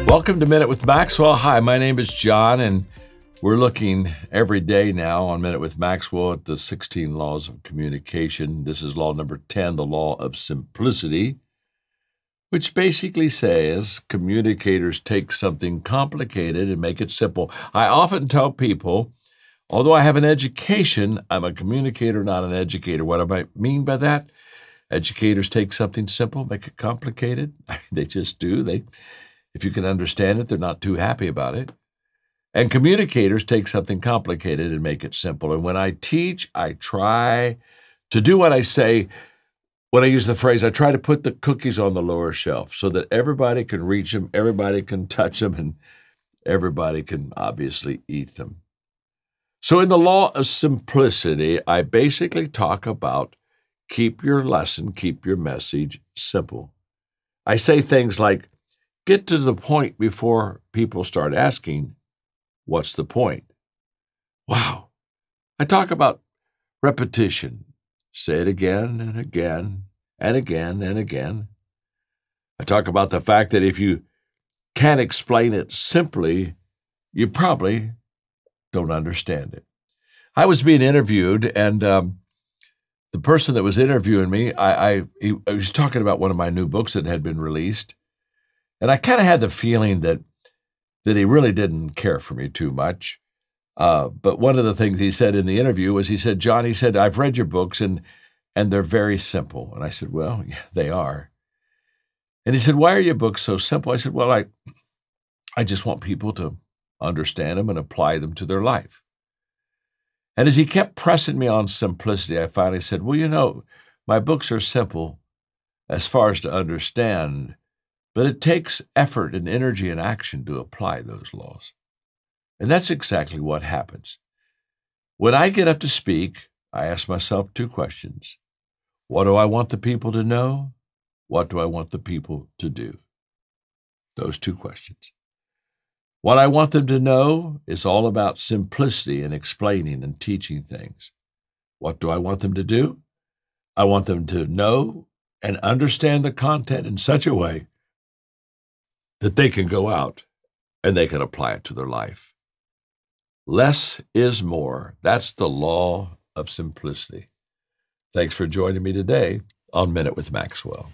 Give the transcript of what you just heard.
Welcome to Minute with Maxwell. Hi, my name is John, and we're looking every day now on Minute with Maxwell at the 16 laws of communication. This is law number 10, the law of simplicity, which basically says communicators take something complicated and make it simple. I often tell people, although I have an education, I'm a communicator, not an educator. What do I mean by that? Educators take something simple, make it complicated. They just do. If you can understand it, they're not too happy about it. And communicators take something complicated and make it simple. And when I teach, I try to do what I say. When I use the phrase, I try to put the cookies on the lower shelf so that everybody can reach them, everybody can touch them, and everybody can obviously eat them. So in the law of simplicity, I basically talk about keep your lesson, keep your message simple. I say things like, get to the point before people start asking, what's the point? Wow. I talk about repetition. Say it again and again and again and again. I talk about the fact that if you can't explain it simply, you probably don't understand it. I was being interviewed, and the person that was interviewing me, I was talking about one of my new books that had been released. And I kind of had the feeling that he really didn't care for me too much. But one of the things he said in the interview was, he said, John, he said, I've read your books and they're very simple. And I said, well, yeah, they are. And he said, why are your books so simple? I said, well, I just want people to understand them and apply them to their life. And as he kept pressing me on simplicity, I finally said, well, my books are simple as far as to understand, but it takes effort and energy and action to apply those laws. And that's exactly what happens. When I get up to speak, I ask myself two questions. What do I want the people to know? What do I want the people to do? Those two questions. What I want them to know is all about simplicity in explaining and teaching things. What do I want them to do? I want them to know and understand the content in such a way that they can go out and they can apply it to their life. Less is more. That's the law of simplicity. Thanks for joining me today on Minute with Maxwell.